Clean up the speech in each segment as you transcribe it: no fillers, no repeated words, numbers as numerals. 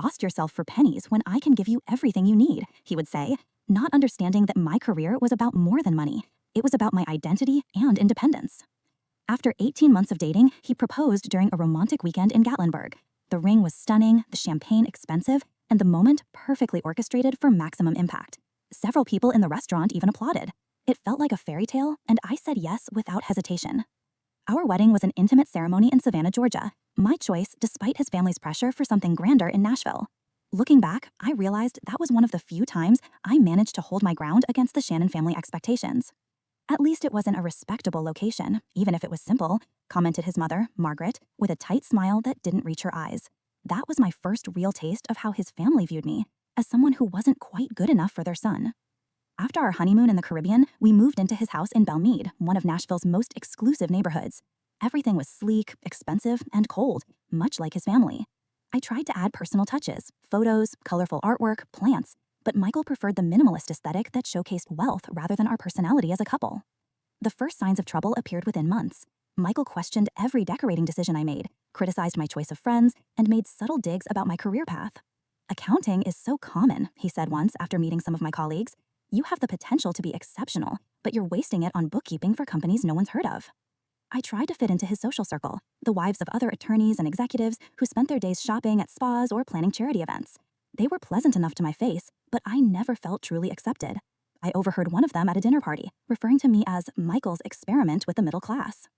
exhaust yourself for pennies when I can give you everything you need," he would say, not understanding that my career was about more than money. It was about my identity and independence. After 18 months of dating, he proposed during a romantic weekend in Gatlinburg. The ring was stunning, the champagne expensive, and the moment perfectly orchestrated for maximum impact. Several people in the restaurant even applauded. It felt like a fairy tale, and I said yes without hesitation. Our wedding was an intimate ceremony in Savannah, Georgia, my choice despite his family's pressure for something grander in Nashville. Looking back, I realized that was one of the few times I managed to hold my ground against the Shannon family expectations. "At least it wasn't a respectable location, even if it was simple," commented his mother, Margaret, with a tight smile that didn't reach her eyes. That was my first real taste of how his family viewed me, as someone who wasn't quite good enough for their son. After our honeymoon in the Caribbean, we moved into his house in Belmead, one of Nashville's most exclusive neighborhoods. Everything was sleek, expensive, and cold, much like his family. I tried to add personal touches, photos, colorful artwork, plants, but Michael preferred the minimalist aesthetic that showcased wealth rather than our personality as a couple. The first signs of trouble appeared within months. Michael questioned every decorating decision I made, criticized my choice of friends, and made subtle digs about my career path. "Accounting is so common," he said once after meeting some of my colleagues. "You have the potential to be exceptional, but you're wasting it on bookkeeping for companies no one's heard of." I tried to fit into his social circle, the wives of other attorneys and executives who spent their days shopping at spas or planning charity events. They were pleasant enough to my face, but I never felt truly accepted. I overheard one of them at a dinner party, referring to me as Michael's experiment with the middle class.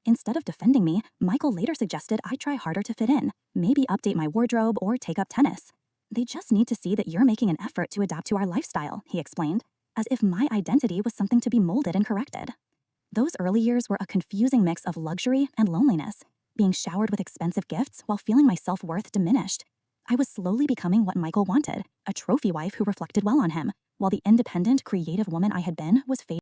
Instead of defending me, Michael later suggested I try harder to fit in, maybe update my wardrobe or take up tennis. "They just need to see that you're making an effort to adapt to our lifestyle," he explained, as if my identity was something to be molded and corrected. Those early years were a confusing mix of luxury and loneliness, being showered with expensive gifts while feeling my self-worth diminished. I was slowly becoming what Michael wanted, a trophy wife who reflected well on him, while the independent, creative woman I had been was fading.